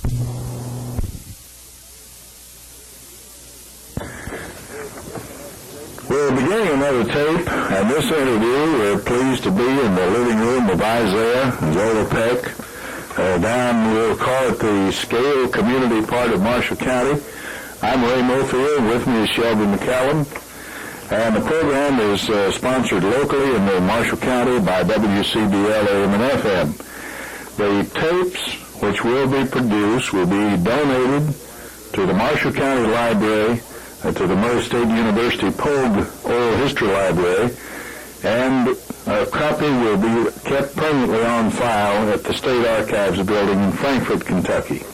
We're beginning another tape, and this interview, we're pleased to be in the living room of Isaiah and Zola Peck, down, we'll call it the Scale Community part of Marshall County. I'm Ray Mofield, with me is Shelby McCallum, and the program is sponsored locally in Marshall County by WCBL AM and FM. The tapes which will be produced will be donated to the Marshall County Library, to the Murray State University Pogue Oral History Library, and a copy will be kept permanently on file at the State Archives building in Frankfort, Kentucky.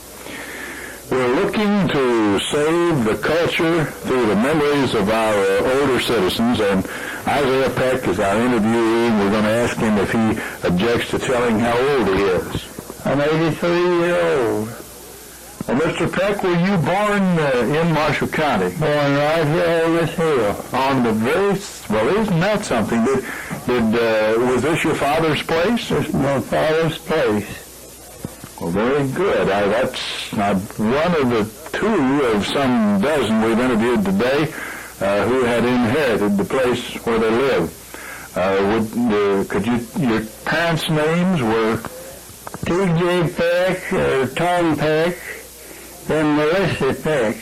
We're looking to save the culture through the memories of our older citizens, and Isaiah Peck is our interviewee, and we're going to ask him if he objects to telling how old he is. I'm 83-year-old. Well, Mr. Peck, were you born in Marshall County? Born right here on this hill. On the very, well, isn't that something? Was this your father's place? This is my father's place. Well, very good. That's one of the two of some dozen we've interviewed today who had inherited the place where they live. Your parents' names were? T.J. Peck, Tom Peck, and Melissa Peck.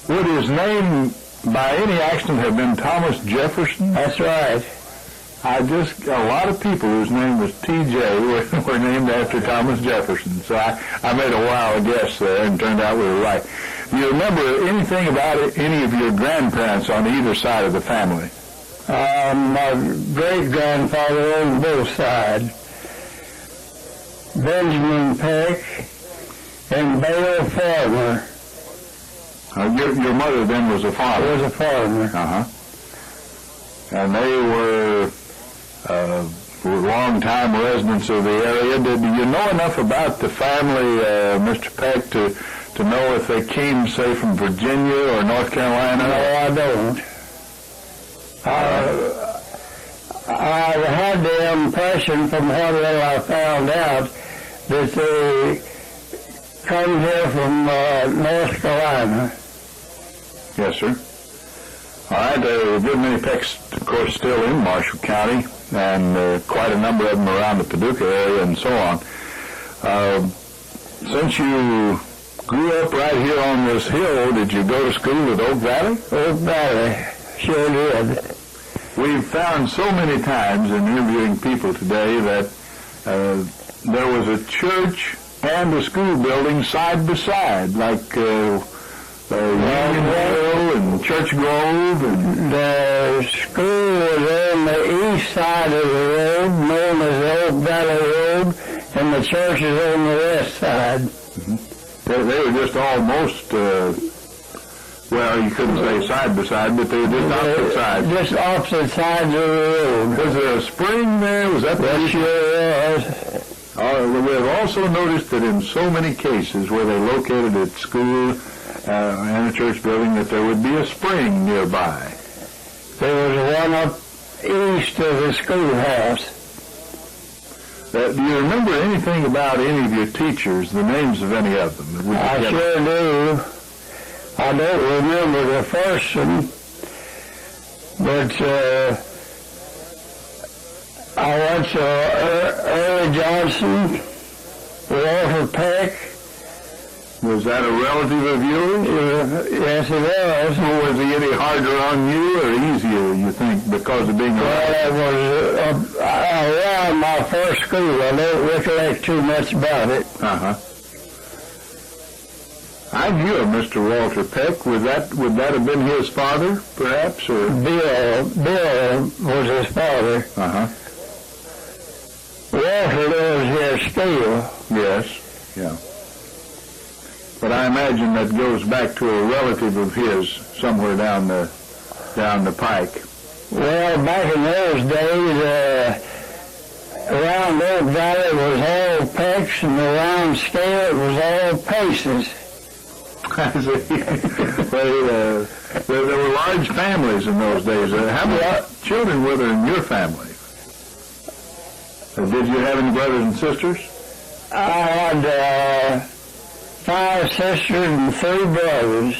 Would his name, by any accident, have been Thomas Jefferson? That's right. A lot of people whose name was T.J. were named after Thomas Jefferson. So I made a wild guess there and turned out we were right. Do you remember anything about any of your grandparents on either side of the family? My great-grandfather on both sides. Benjamin Peck and Bale Farmer. Your mother then was a farmer? Was a farmer. Uh-huh. And they were long-time residents of the area. Did you know enough about the family, Mr. Peck, to know if they came, say, from Virginia or North Carolina? No, I don't. I had the impression from what little I found out that they come here from North Carolina. Yes, sir. All right, there are a good many Pecks, of course, still in Marshall County, and quite a number of them around the Paducah area and so on. Since you grew up right here on this hill, did you go to school at Oak Valley? Oak Valley, sure did. We've found so many times in interviewing people today that there was a church and a school building side by side, like Union Hill and Church Grove. And the school was on the east side of the road, known as the Oak Valley Road, and the church is on the west side. Mm-hmm. They were just almost, well, you couldn't say side by side, but they were just opposite sides. Just opposite sides of the road. Was there a spring there? Was that the issue? Yes. We've also noticed that in so many cases where they located at school and a church building that there would be a spring nearby. There was one up east of the schoolhouse. Do you remember anything about any of your teachers, the names of any of them? I sure do. I don't remember the first one, but I went to Early Johnson, Walter Peck. Was that a relative of yours? Yes, it was. So was he any harder on you or easier, you think, because of being a relative? Well, it was around my first school. I don't recollect too much about it. Uh-huh. I knew of Mr. Walter Peck. Would that have been his father, perhaps, or Bill was his father. Uh-huh. Walter lives here still. Yes, yeah. But I imagine that goes back to a relative of his somewhere down the pike. Well, back in those days, around Oak Valley was all Pecks, and around Scale it was all Paces. I see. There were large families in those days. How many children were there in your family? Did you have any brothers and sisters? I had 5 sisters and 3 brothers,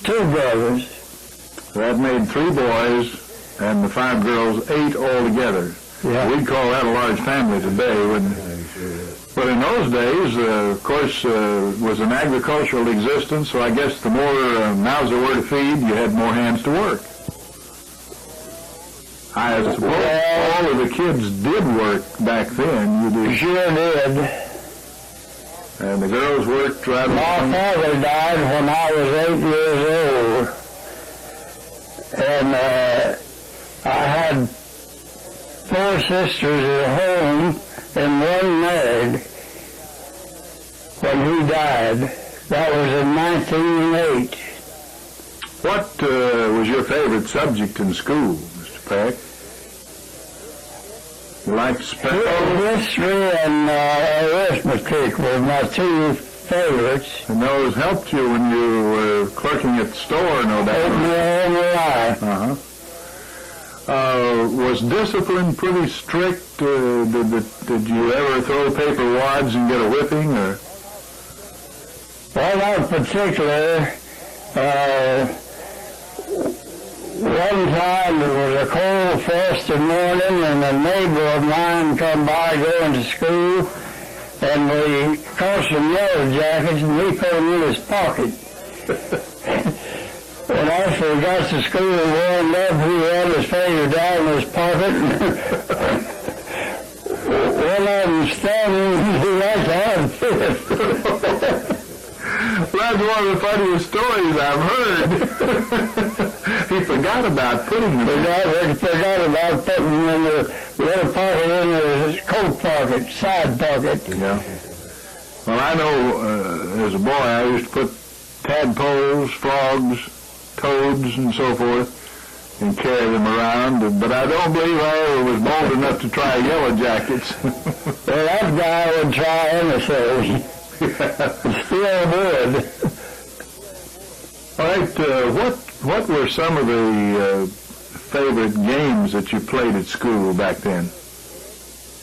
2 brothers. That made 3 boys and the 5 girls, 8 altogether. Yeah. We'd call that a large family today. But in those days, of course, was an agricultural existence, so I guess the more mouths there were to feed, you had more hands to work. I suppose all of the kids did work back then. You did. Sure did. And the girls worked right along. My father died when I was 8 years old. And I had 4 sisters at home and 1 married when he died. That was in 1908. What was your favorite subject in school, Mr. Peck? You liked spelling? History and arithmetic were my 2 favorites. And those helped you when you were clerking at the store, no doubt. Uh-huh. Was discipline pretty strict? Did you ever throw paper wads and get a whipping? Or? Well, not particular. One time it was a cold, frosty morning, and a neighbor of mine come by going to school, and we caught some yellow jackets, and we put them in his pocket. And after we got to school and warmed up, he had his finger down in his pocket. One of them standing, he liked to have a fit. That's one of the funniest stories I've heard. He forgot about putting them in. He forgot about putting them in the little pocket in his coat pocket, side pocket. Yeah. Well, I know as a boy I used to put tadpoles, frogs, toads, and so forth, and carry them around, but I don't believe I ever was bold enough to try yellow jackets. Well, that guy would try anything. Still would. All right, what were some of the favorite games that you played at school back then?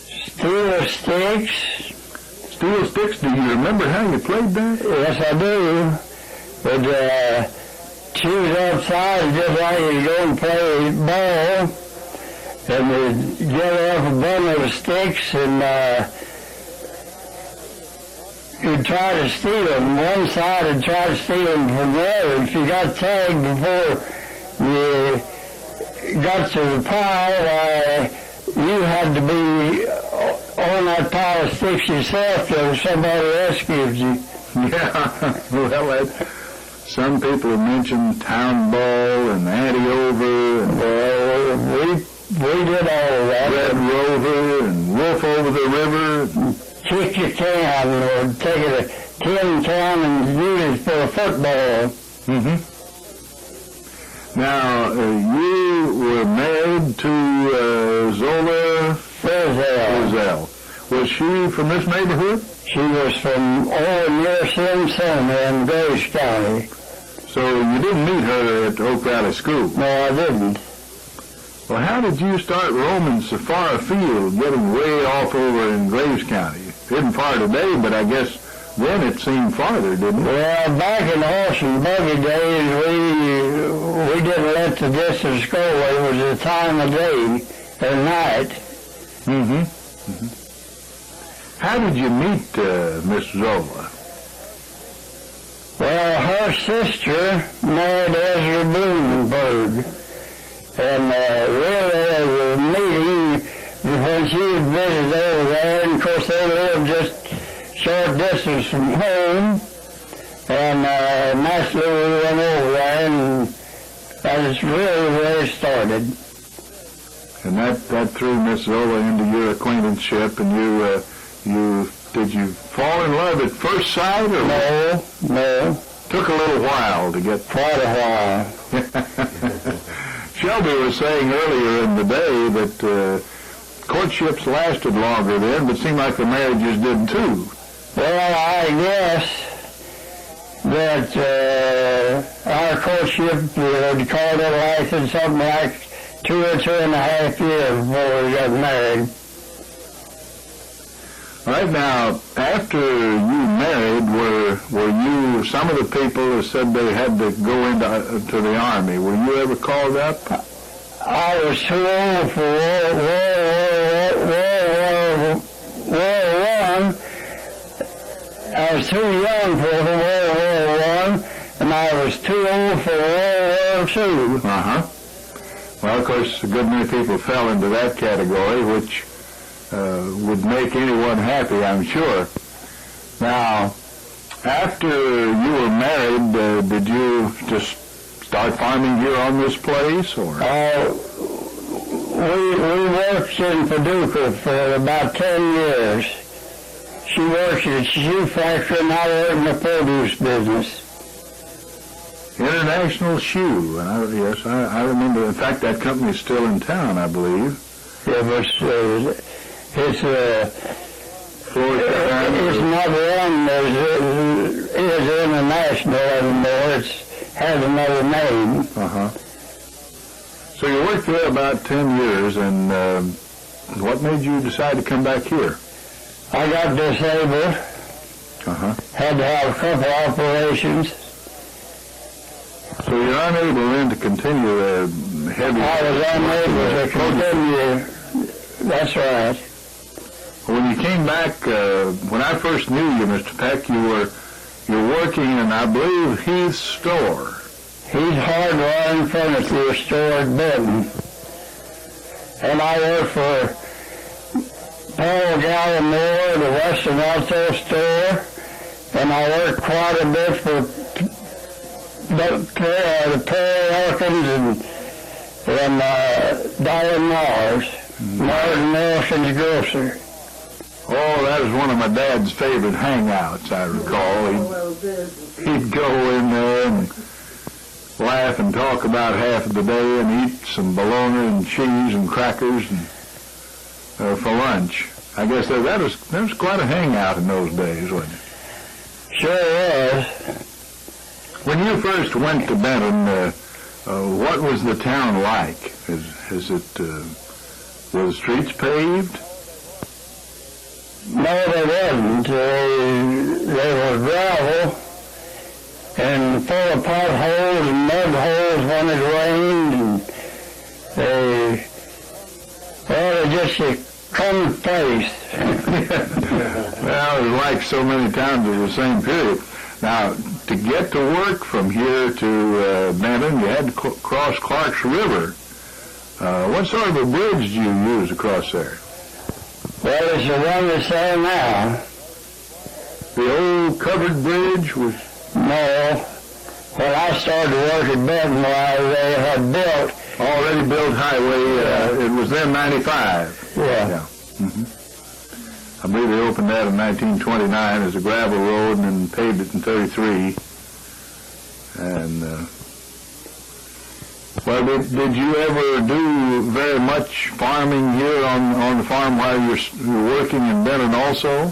Steel sticks. Steel sticks? Do you remember how you played that? Yes, I do. But choose outside just like you go and play ball, and we'd gather up a bundle of sticks and you'd try to steal them. One side would try to steal them from the other. If you got tagged before you got to the pile, you had to be on that pile of sticks yourself till somebody rescued you. Yeah, well, some people have mentioned town ball and anti-over, and We did all of that. Red Rover and Wolf over the river. Kick your can or take a tin can and use it for a football. Mm-hmm. Now, you were married to Zola Frizzell. Was she from this neighborhood? She was from near Simpson in Grace County. So you didn't meet her at Oak Valley School? No, I didn't. Well, how did you start roaming so far afield, getting way off over in Graves County? Isn't far today, but I guess then it seemed farther, didn't it? Well, back in the horse and buggy days, we didn't let the distance go. It was the time of day or night. Mm-hmm. Mm-hmm. How did you meet Miss Zola? Well, her sister married Ezra Blumenberg. And really, the meeting, when she would visit over there, and of course they lived just short distance from home, and naturally we went over there, and that is really where it started. And that threw Miss Zola into your acquaintanceship, and did you fall in love at first sight, or? No. Took a little while to get. Quite a while. Shelby was saying earlier in the day that courtships lasted longer then, but seemed like the marriages did too. Well, I guess that our courtship, they called it, lasted something like 2 or 2.5 years before we got married. Right now, after you married, were you, some of the people that said they had to go into to the Army, were you ever called up? I was too old for World War I. I was too young for World War I, and I was too old for World War II. Uh-huh. Well, of course, a good many people fell into that category, which would make anyone happy, I'm sure. Now, after you were married, did you just start farming here on this place, or? We worked in Paducah for about 10 years. She worked at a shoe factory, and I worked in the produce business. International Shoe, and I remember. In fact, that company's still in town, I believe. Yeah, but it's not one that is international anymore. It has another name. Uh-huh. So you worked there about 10 years, and what made you decide to come back here? I got disabled. Uh-huh. Had to have a couple operations. So you're unable then to continue heavy... I was unable to continue. That's right. When you came back, when I first knew you, Mr. Peck, you're working in, I believe, Heath's store. He's hardware and furniture store at Benton. And I work for Paul Gallimore, the Western Auto store, and I work quite a bit for the Perry Elkins and Darren Mars, Martin Nelson's grocer. Oh, that was one of my dad's favorite hangouts, I recall. He'd go in there and laugh and talk about half of the day and eat some bologna and cheese and crackers and, for lunch. I guess that was quite a hangout in those days, wasn't it? Sure was. When you first went to Benton, what was the town like? Were the streets paved? No, they wasn't. They were gravel and full of potholes and mud holes when it rained, and they just a common place. Well, it was like so many towns of the same period. Now, to get to work from here to Benton, you had to cross Clark's River. What sort of a bridge do you use across there? Well, it's the one that's there now. The old covered bridge was... No. When I started to work at Benton, they had built... Already built highway, it was then 95. Yeah. Mm-hmm. I believe they opened that in 1929 as a gravel road and then paved it in 33. And, well, did you ever do very much farming here on the farm while you're working in Benton also?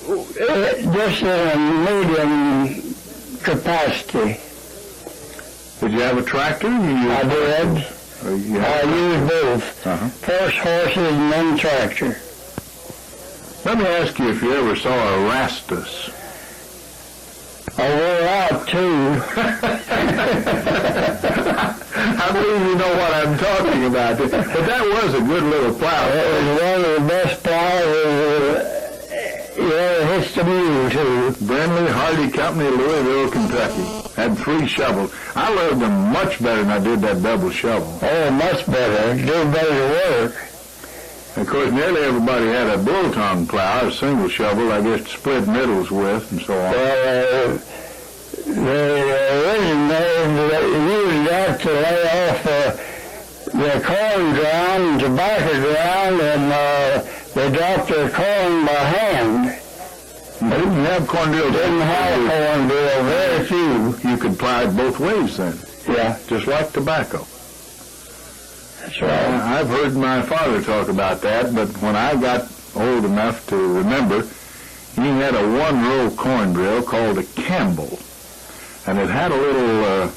Just in a medium capacity. Did you have a tractor? I did. I used both. Uh-huh. First horses and then tractor. Let me ask you if you ever saw a rastus. I wore out too. I believe you know what I'm talking about. But that was a good little plow. It was one of the best plows you ever hitched a mule to. Brindley Hardy Company, Louisville, Kentucky. Had 3 shovels. I loved them much better than I did that double shovel. Oh, much better. Do better work. Of course, nearly everybody had a bull-tongue plow, a single shovel, I guess, to split middles with, and so on. Well, they used that to lay off the corn ground and tobacco ground, and they dropped their corn by hand. They didn't have corn drills. Didn't have corn drill, very few. You could plow it both ways then. Yeah. Just like tobacco. That's right. I've heard my father talk about that, but when I got old enough to remember, he had a one-row corn drill called a Campbell, and it had a little,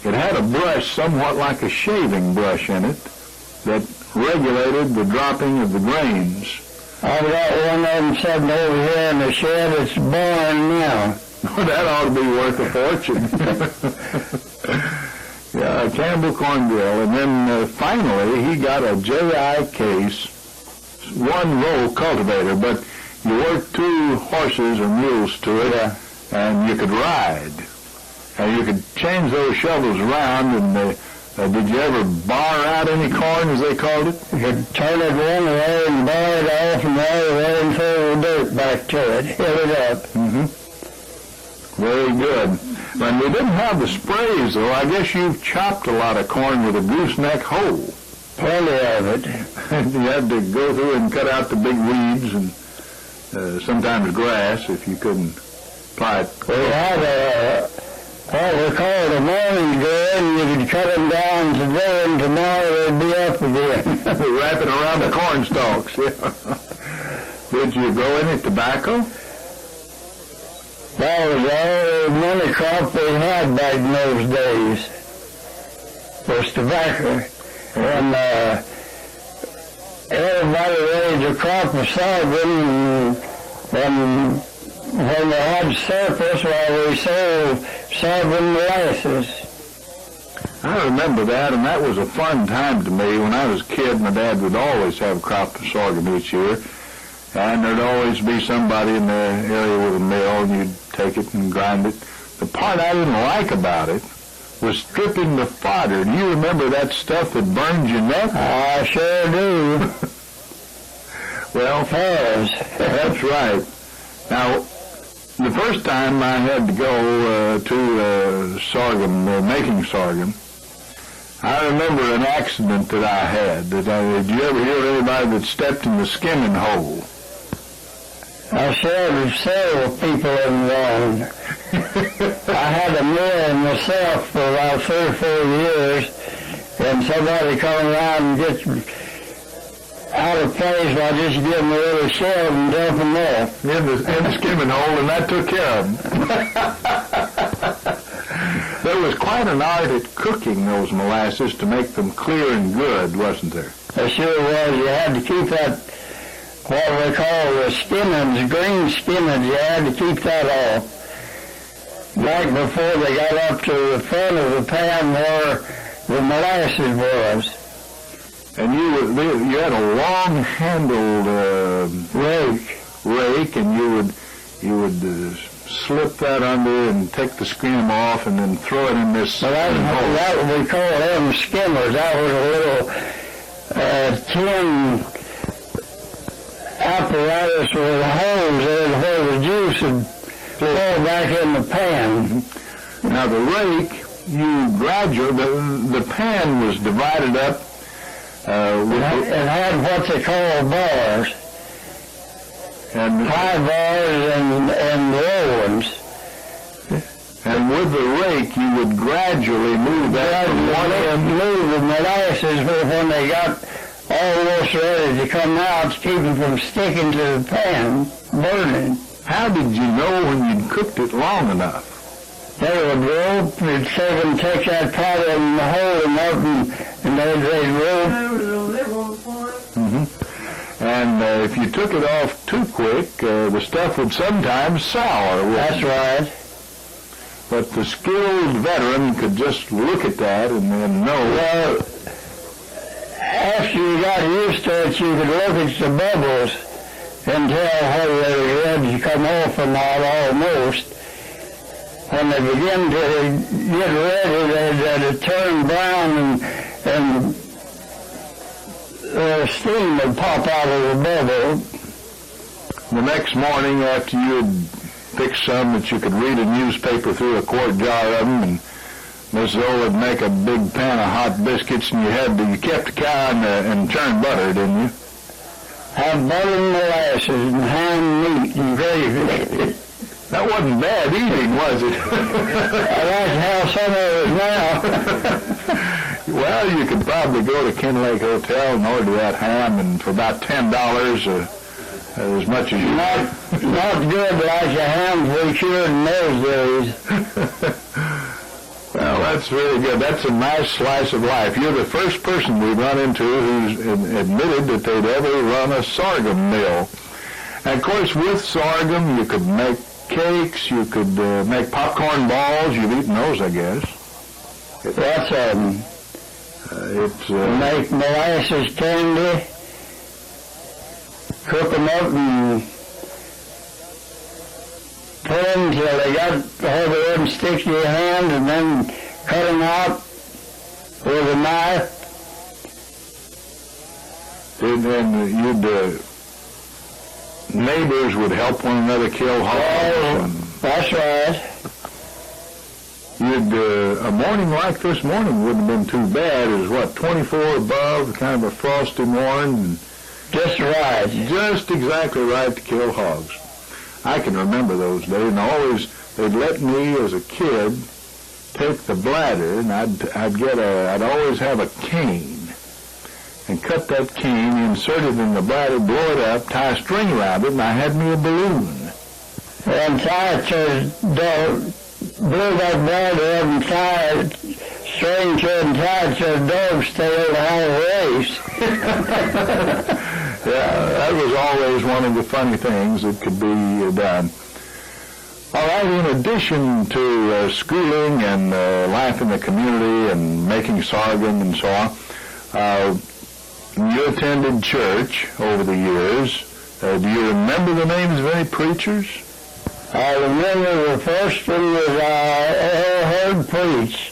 it had a brush somewhat like a shaving brush in it that regulated the dropping of the grains. I've got one of them sitting over here in the shed. It's born now. That ought to be worth a fortune. Yeah, a Campbell corn drill. And then finally, he got a J.I. case, one-row cultivator, but you worked 2 horses or mules to it, and you could ride. And you could change those shovels around, and did you ever bar out any corn, as they called it? You could turn it one way and bar it off and the other way and throw the dirt back to it, hill it up. Mm-hmm. Very good. When we didn't have the sprays, though, I guess you've chopped a lot of corn with a gooseneck hoe. Plenty of it. You had to go through and cut out the big weeds and sometimes grass if you couldn't apply it. We had what we called a morning good, and you could cut them down today and tomorrow they'd be up again. Wrapping around the corn stalks, yeah. Did you grow any tobacco? That was all the money crop we had back in those days, was tobacco. And everybody raised a crop of sorghum, and when they had surplus, we sold sorghum molasses. I remember that, and that was a fun time to me. When I was a kid, my dad would always have a crop of sorghum each year, and there'd always be somebody in the area with a mill, and you'd take it and grind it. The part I didn't like about it was stripping the fodder. Do you remember that stuff that burned your neck? I sure do. Well, that's right. Now, the first time I had to go to sorghum, making sorghum, I remember an accident that I had. Did you ever hear of anybody that stepped in the skimming hole? I shared several people involved. I had a mill myself for about 3 or 4 years, and somebody come around and get out of place, I just give them a little shove and dump them off. In the skimming hole, and that took care of them. There was quite an art at cooking those molasses to make them clear and good, wasn't there? There sure was. You had to keep that, what we call the skimmings, green skimmings, you had to keep that off. Back before they got up to the front of the pan where the molasses was. And you had a long-handled rake, and you would slip that under and take the skim off, and then throw it in this. Well, that we call them skimmers. That was a little tin apparatus with holes in where the juice would fall back in the pan. Now the rake, the pan was divided up. It had what they call bars, and high bars and low ones. And with the rake, you would gradually move that from one end. Move the molasses when they got almost ready to come out to keep them from sticking to the pan, burning. How did you know when you'd cooked it long enough? They would rope, they'd take that powder and hold them up, and they'd rope. Mm-hmm. And if you took it off too quick, the stuff would sometimes sour. That's right. But the skilled veteran could just look at that and then know. Well, after you got used to it, you could look at the bubbles and tell whether they were ready to come off or not, almost. When they begin to get ready, they'd turn brown and steam would pop out of the bubble. The next morning, after you'd fixed some that you could read a newspaper through a quart jar of them, and Miss Zola would make a big pan of hot biscuits, and you kept the cow and churned butter, didn't you? Have butter and molasses and ham meat and gravy. That wasn't bad eating, was it? I like how some of it now. Well, you could probably go to Ken Lake Hotel and order that ham, and for about $10, as much as you Not good like the hams we cured in those days. Well, that's really good. That's a nice slice of life. You're the first person we've run into who's admitted that they'd ever run a sorghum mill. And, of course, with sorghum, you could make cakes, you could make popcorn balls. You've eaten those, I guess. That's make molasses candy, cook them up and put them till they got all the them stick in your hand, and then cut them out with a knife. And then neighbors would help one another kill hogs. That's right. A morning like this morning wouldn't have been too bad. It was, 24 above, kind of a frosty morning. Just right. Just exactly right to kill hogs. I can remember those days, and they'd let me as a kid take the bladder, and I'd always have a cane, and cut that cane, insert it in the bladder, blow it up, tie a string around it, and I had me a balloon. And tie it to blow that bladder up and tie it, string to it and tie it to a dog's tail to have a race. Yeah, that was always one of the funny things that could be done. All right, in addition to schooling and life in the community and making sorghum and so on, you attended church over the years. Do you remember the names of any preachers? I remember the first one was I heard preach.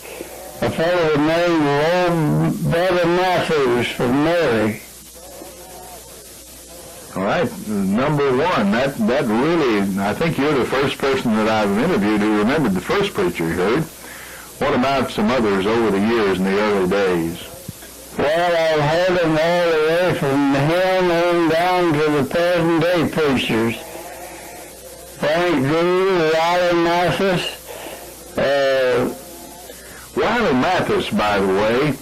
A fellow named Old Brother Matthews from Mary. All right, number one, that really, I think you're the first person that I've interviewed who remembered the first preacher you heard. What about some others over the years in the early days? Well, I've heard them all the way from him on down to the present day preachers. Frank Drew, Riley Mathis. Riley Mathis, by the way,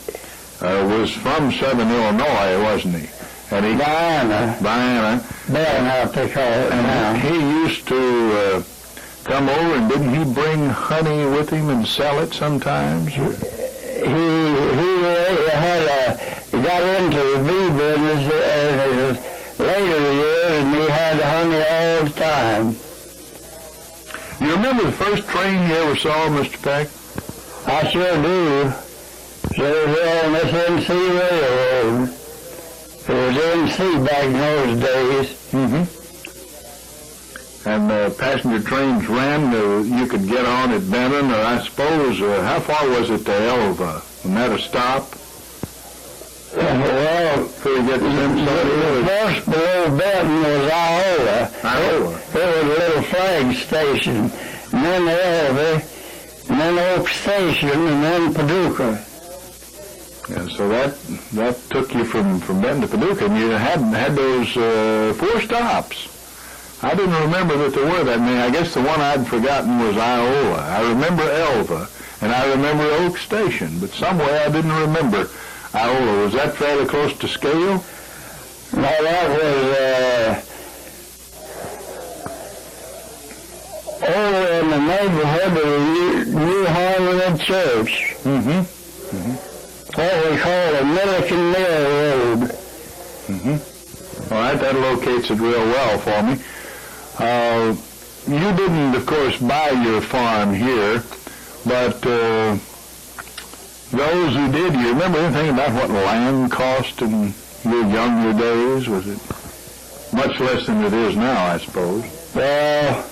was from Southern Illinois, wasn't he? And Diana, I think call it now. He used to come over, and didn't he bring honey with him and sell it sometimes? He got into the bee business later years, and he had honey all the time. You remember the first train you ever saw, Mr. Peck? I sure do. So it was on this NC Railroad. It was NC back in those days. Mm-hmm. And passenger trains ran, you could get on at Benton, or I suppose, how far was it to Elva? Wasn't that a stop? Well, before you get to the first below Benton was Iola. Iola. It was a little flag station. And then Elva, and then Oak Station, and then Paducah. Yeah, so that took you from Benton to Paducah, and you had those 4 stops. I didn't remember that there were that many. I guess the one I'd forgotten was Iola. I remember Elva, and I remember Oak Station, but some way I didn't remember Iola. Was that fairly close to scale? No, that was over in the neighborhood of the New Harmony Church. Mm-hmm. What we call a Milliken Mill Road. Mm-hmm. All right, that locates it real well for me. You didn't, of course, buy your farm here, but those who did, do you remember anything about what land cost in your younger days? Was it much less than it is now, I suppose? Well,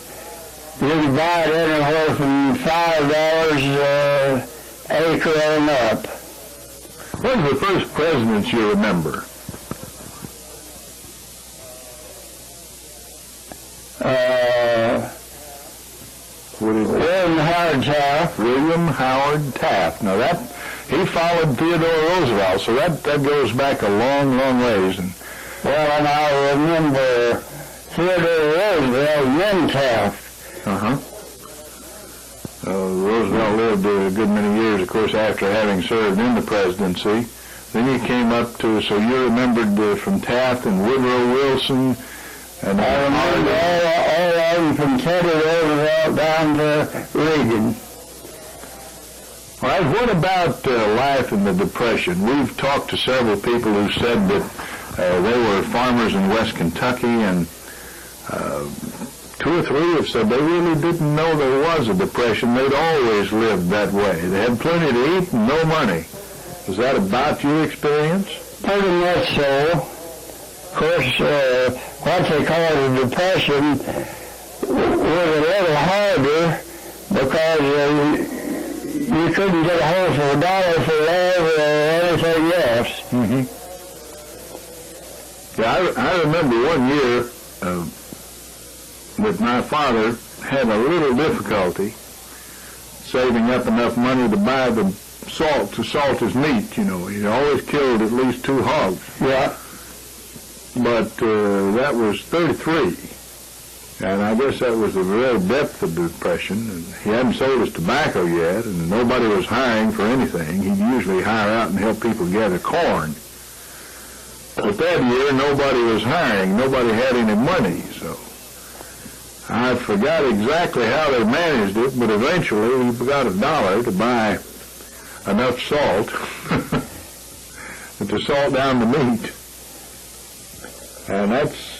you could buy it anywhere from $5 acre and up. What was the first presidents you remember? William Howard Taft. William Howard Taft. Now he followed Theodore Roosevelt, so that goes back a long, long ways. And I remember Theodore Roosevelt and then Taft. Roosevelt lived a good many years, of course, after having served in the presidency. Then you came up to, so you remembered from Taft and Woodrow Wilson. And I remember all of them from Teddy Roosevelt down to Reagan. All right, what about life in the Depression? We've talked to several people who said that they were farmers in West Kentucky, and 2 or 3 have said they really didn't know there was a Depression. They'd always lived that way. They had plenty to eat and no money. Was that about your experience? Pretty much so. Of course, what they call the Depression was a little harder because you couldn't get a hold for $1 for love or anything else. Mm-hmm. Yeah, I remember one year that my father had a little difficulty saving up enough money to buy the salt to salt his meat. You know, he always killed at least 2 hogs. Yeah. But that was 33. And I guess that was the real depth of the Depression. And he hadn't sold his tobacco yet, and nobody was hiring for anything. He'd usually hire out and help people gather corn. But that year, nobody was hiring. Nobody had any money, so I forgot exactly how they managed it, but eventually he got $1 to buy enough salt to salt down the meat. And that's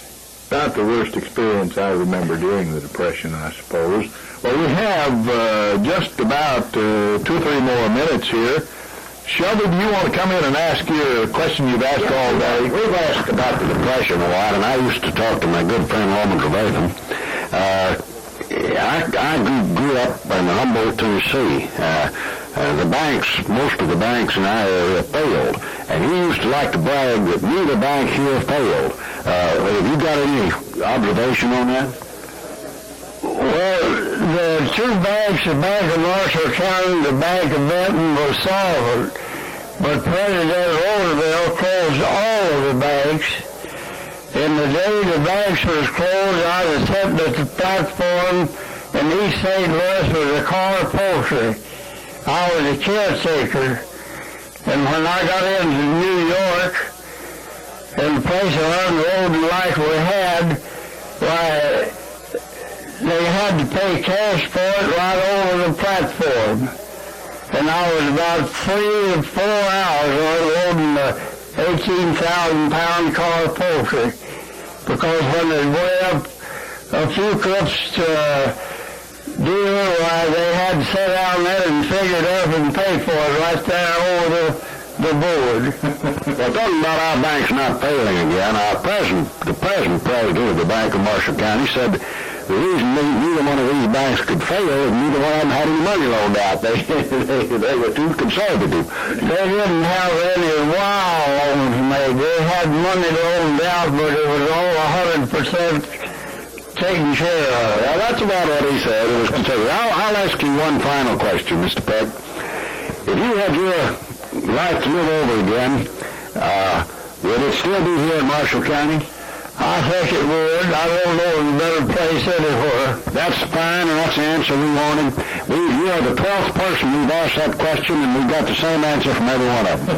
not the worst experience I remember during the Depression, I suppose. Well, we have just about 2 or 3 more minutes here. Shelby, do you want to come in and ask your question you've asked all day? We've asked about the Depression a lot, and I used to talk to my good friend Roman Trevathan. I grew up in Humboldt, Tennessee. The banks, most of the banks in our area failed, and he used to like to brag that neither bank here failed. Have you got any observation on that? Well, the 2 banks, the Bank of Marshall County and the Bank of Benton, were solvent, but President Roosevelt closed all of the banks. In the day the banks was closed, I was sitting at the platform in East St. Louis with a car poultry. I was a caretaker, and when I got into New York, and the place of unloading like we had, why, they had to pay cash for it right over the platform. And I was about 3 to 4 hours unloading the 18,000-pound car poultry, because when they weigh up a few cups to deal, why, they had to sit down there and figure it up and pay for it right there over the board. Well, talking about our banks not failing again, the present president of the Bank of Marshall County said the reason neither one of these banks could fail is neither one of them had any money loaned out. They were too conservative. They didn't have any wild loans made. They had money loaned out, but it was all 100% taken care of. Well, that's about what he said. It was conservative. I'll ask you one final question, Mr. Peck. If you had your life to live over again, would it still be here in Marshall County? I think it would. I don't know of a better place anywhere. That's fine, and that's the answer we wanted. You are the 12th person we've asked that question, and we've got the same answer from every one of them.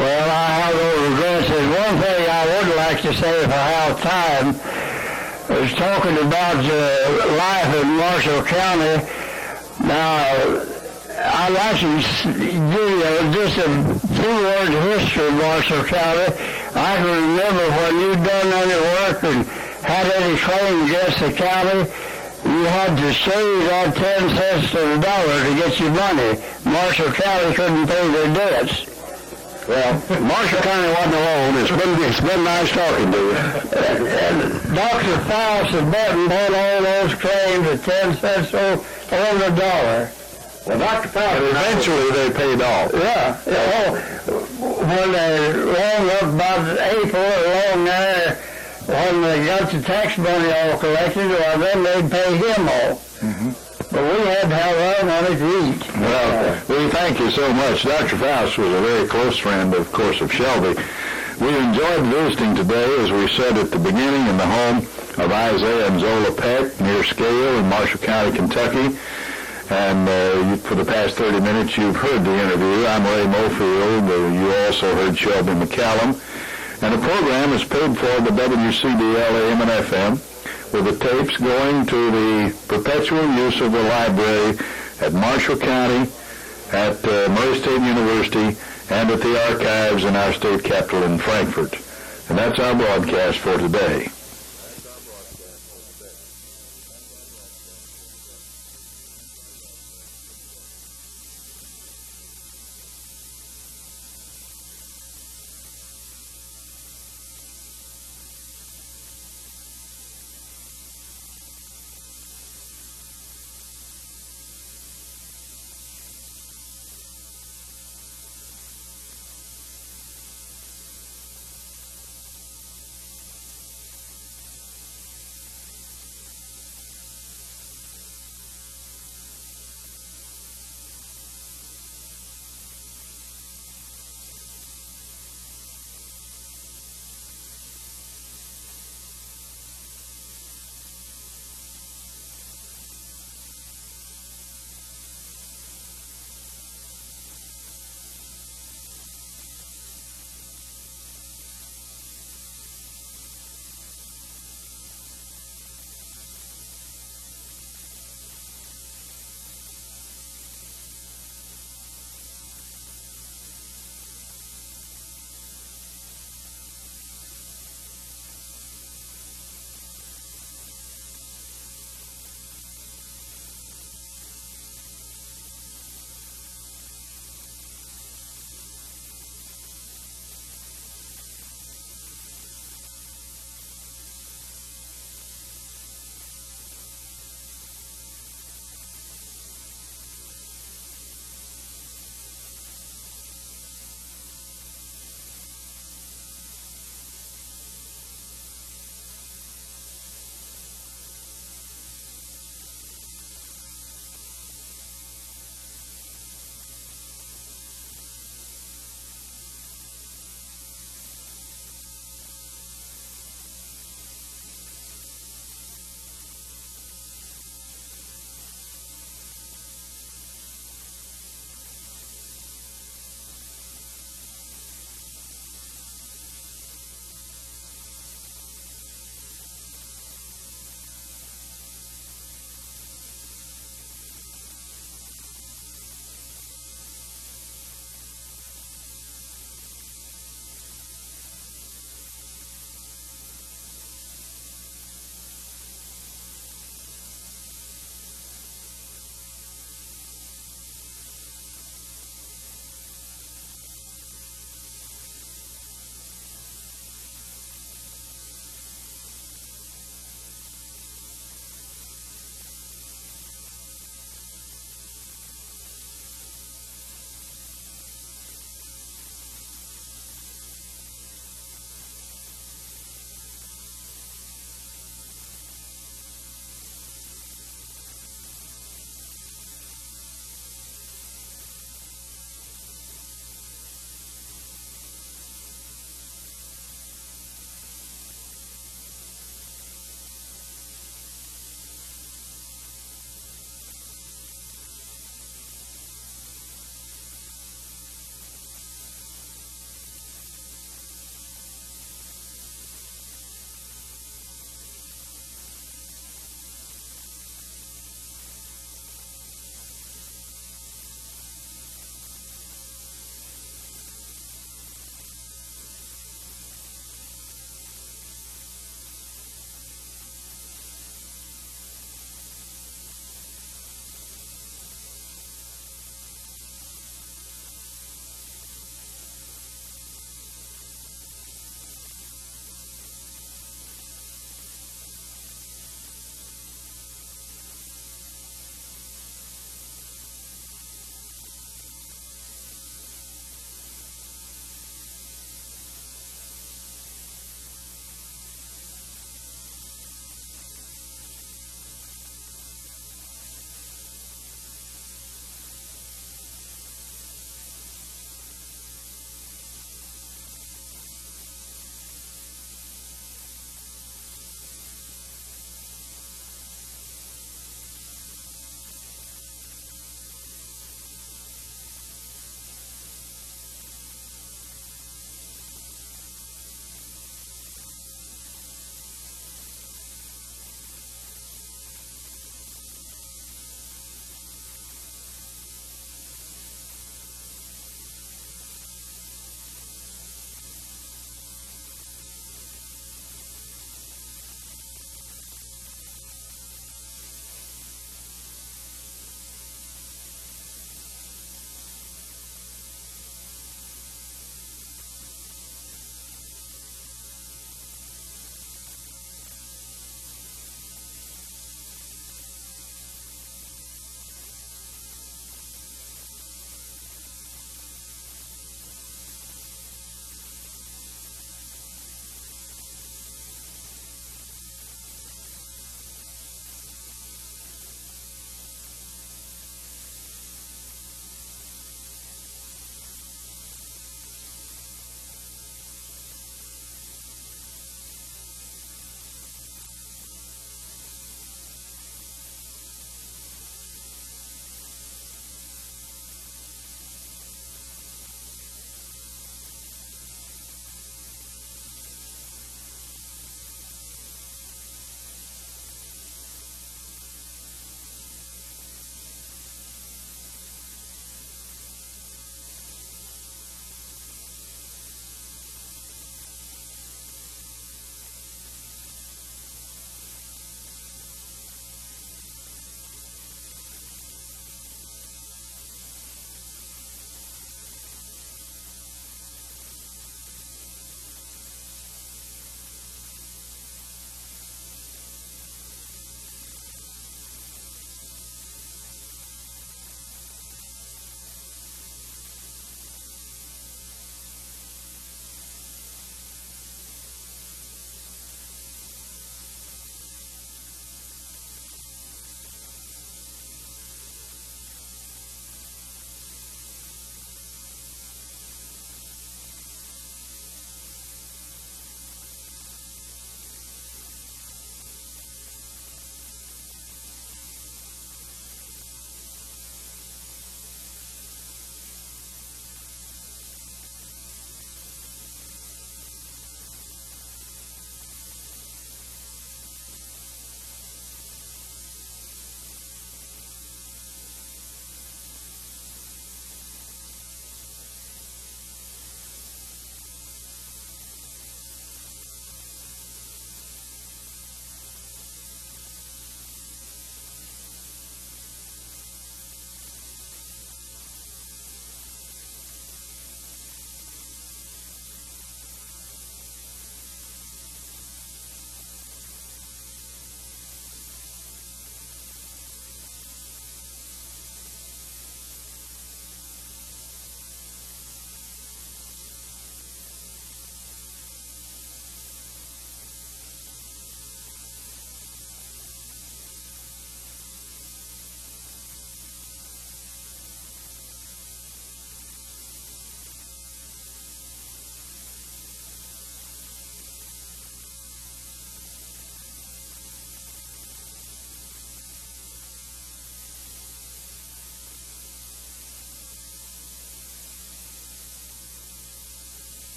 Well, I have no regrets. There's one thing I would like to say if I have time. is talking about life in Marshall County. Now, I'd like to give you just a few words of history of Marshall County. I can remember when you'd done any work and had any claim against the county, you had to shave that 10 cents to the dollar to get your money. Marshall County couldn't pay their debts. Well, Marshall County wasn't alone. It's been nice talking to you. And Dr. Faust and Benton had all those claims at 10 cents on the dollar. Well, Dr. Faust, eventually they paid off. Yeah. When they long up about April along there, when they got the tax money all collected, well, then they'd pay him off. Mm-hmm. But we had to have our money to eat. Well, we thank you so much. Dr. Faust was a very close friend, of course, of Shelby. We enjoyed visiting today, as we said at the beginning, in the home of Isaiah and Zola Peck near Scale in Marshall County, Kentucky. And for the past 30 minutes, you've heard the interview. I'm Ray Mofield. You also heard Shelby McCallum. And the program is paid for by WCBL AM and FM, with the tapes going to the perpetual use of the library at Marshall County at Murray State University and at the archives in our state capitol in Frankfort. And that's our broadcast for today.